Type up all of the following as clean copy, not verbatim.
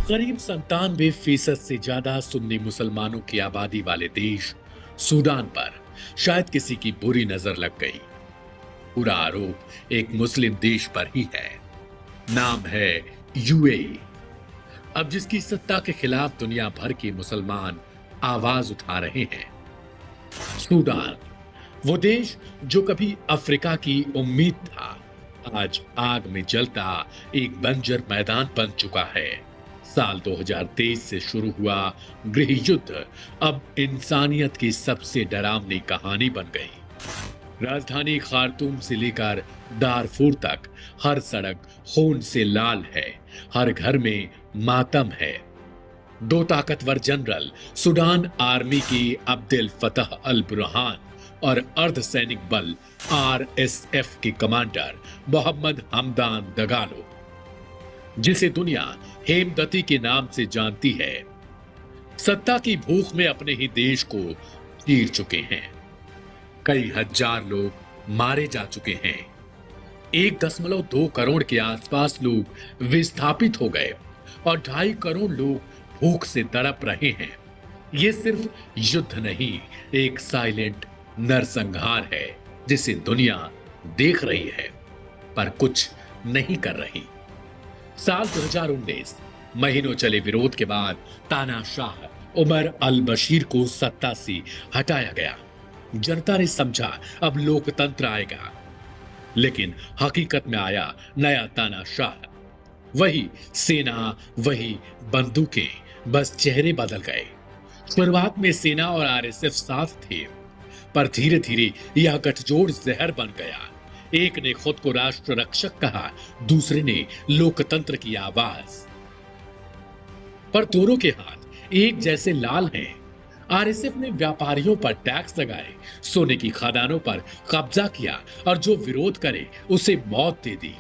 करीब 97% से ज्यादा सुन्नी मुसलमानों की आबादी वाले देश सूडान पर शायद किसी की बुरी नजर लग गई। पूरा आरोप एक मुस्लिम देश पर ही है। नाम है यूएई। अब जिसकी सत्ता के खिलाफ दुनिया भर के मुसलमान आवाज उठा रहे हैं। सूडान, वो देश जो कभी अफ्रीका की उम्मीद था, आज आग में जलता एक बंजर मैदान बन चुका है। साल 2023 से शुरू हुआ गृह युद्ध अब इंसानियत की सबसे डरावनी कहानी बन गई। राजधानी खार्तूम से लेकर दारफूर तक हर सड़क खून से लाल है, हर घर में मातम है। दो ताकतवर जनरल, सूडान आर्मी की अब्देल फतह अल बुरहान और अर्धसैनिक बल आरएसएफ के कमांडर मोहम्मद हमदान दगालो, जिसे दुनिया हेमदती के नाम से जानती है, सत्ता की भूख में अपने ही देश को चीर चुके हैं। कई हजार लोग मारे जा चुके हैं। 1.2 करोड़ के आसपास लोग विस्थापित हो गए और 2.5 करोड़ लोग भूख से तड़प रहे हैं। ये सिर्फ युद्ध नहीं, एक साइलेंट नरसंहार है जिसे दुनिया देख रही है पर कुछ नहीं कर रही। साल 2019 महीनों चले विरोध के बाद तानाशाह उमर अल बशीर को सत्ता से हटाया गया। जनता ने समझा अब लोकतंत्र आएगा, लेकिन हकीकत में आया नया तानाशाह। वही सेना, वही बंदूकें, बस चेहरे बदल गए। शुरुआत में सेना और आरएसएफ साथ थे, पर धीरे धीरे यह गठजोड़ जहर बन गया। एक ने खुद को राष्ट्र रक्षक कहा, दूसरे ने लोकतंत्र की आवाज। पर दोनों के हाथ एक जैसे लाल हैं। आरएसएफ ने व्यापारियों पर टैक्स लगाए, सोने की खदानों पर कब्जा किया और जो विरोध करे उसे मौत दे दी।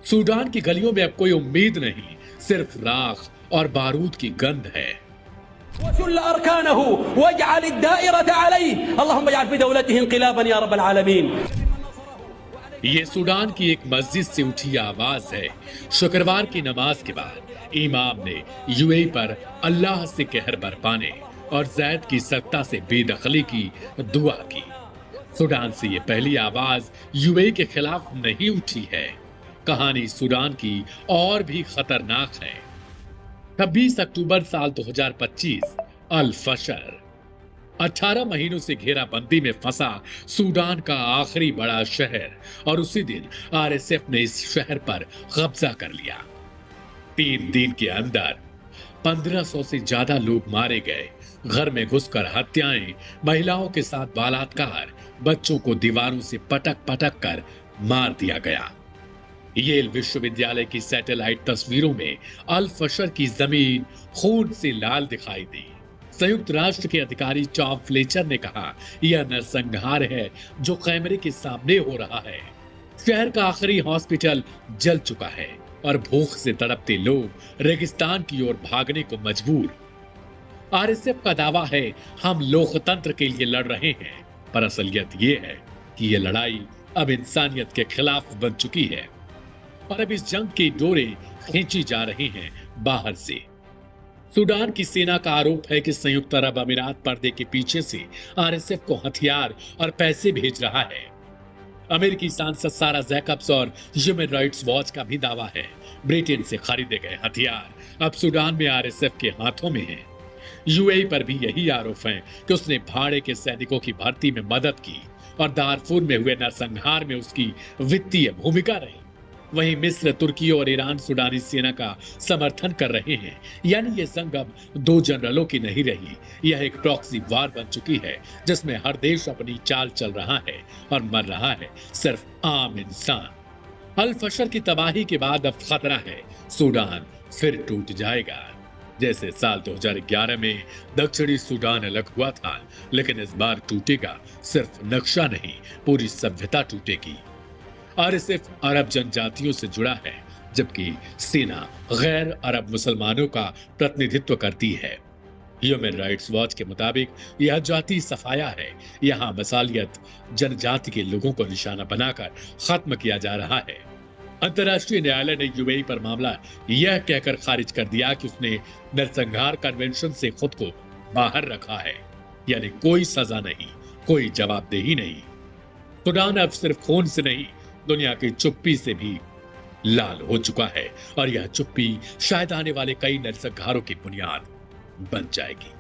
सूडान की गलियों में अब कोई उम्मीद नहीं, सिर्फ राख और बारूद की गंध है। ये सूडान की एक मस्जिद से उठी आवाज है। शुक्रवार की नमाज के बाद इमाम ने यूएई पर अल्लाह से कहर बरपाने और जैद की सत्ता से बेदखली की दुआ की। सूडान से ये पहली आवाज यूएई के खिलाफ नहीं उठी है। कहानी सूडान की और भी खतरनाक है। 26 अक्टूबर साल 2025, अल फशर, 18 महीनों से घेराबंदी में फंसा सूडान का आखिरी बड़ा शहर, और उसी दिन आरएसएफ ने इस शहर पर कब्जा कर लिया। 3 दिन के अंदर 1500 से ज्यादा लोग मारे गए। घर में घुसकर हत्याएं, महिलाओं के साथ बलात्कार, बच्चों को दीवारों से पटक पटक कर मार दिया गया। येल विश्वविद्यालय की सैटेलाइट तस्वीरों में अल फशर की जमीन खून से लाल दिखाई दी। संयुक्त राष्ट्र के अधिकारी टॉम फ्लेचर ने कहा, यह नरसंहार है जो कैमरे के सामने हो रहा है। शहर का आखिरी हॉस्पिटल जल चुका है और भूख से तड़पते लोग रेगिस्तान की ओर भागने को मजबूर। आरएसएफ का दावा है हम लोकतंत्र के लिए लड़ रहे हैं, पर असलियत ये है कि यह लड़ाई अब इंसानियत के खिलाफ बन चुकी है और अब इस जंग की डोरे खींची जा रही हैं बाहर से। सूडान की सेना का आरोप है कि संयुक्त अरब अमीरात पर्दे के पीछे से आरएसएफ को हथियार और पैसे भेज रहा है। अमेरिकी सांसद सारा जैकब्स और ह्यूमन राइट्स वॉच का भी दावा है ब्रिटेन से खरीदे गए हथियार अब सूडान में आरएसएफ के हाथों में हैं। यूएई पर भी यही आरोप है कि उसने भाड़े के सैनिकों की भर्ती में मदद की और दारफूर में हुए नरसंहार में उसकी वित्तीय भूमिका रही। वहीं मिस्र, तुर्की और ईरान सूडानी सेना का समर्थन कर रहे हैं। यानी ये जंग अब 2 जनरलों की नहीं रही, यह एक प्रॉक्सी वार बन चुकी है जिसमें हर देश अपनी चाल चल रहा है और मर रहा है सिर्फ आम इंसान। अल फशर की तबाही के बाद अब खतरा है सूडान फिर टूट जाएगा। जैसे साल 2011 में दक्षिणी सूडान अलग हुआ था, लेकिन इस बार टूटेगा सिर्फ नक्शा नहीं, पूरी सभ्यता टूटेगी। आरएसएफ अरब जनजातियों से जुड़ा है, जबकि सेना गैर अरब मुसलमानों का प्रतिनिधित्व करती है। ह्यूमन राइट्स वॉच के मुताबिक यह जाति सफाया है। यहाँ मसालियत जनजाति के लोगों को निशाना बनाकर खत्म किया जा रहा है। अंतर्राष्ट्रीय न्यायालय ने यूएई पर मामला यह कहकर खारिज कर दिया कि उसने नरसंहार कन्वेंशन से खुद को बाहर रखा है, यानी कोई सजा नहीं, कोई जवाबदेही नहीं। सूडान अब सिर्फ खून से नहीं, दुनिया की चुप्पी से भी लाल हो चुका है, और यह चुप्पी शायद आने वाले कई नरसंहारों की बुनियाद बन जाएगी।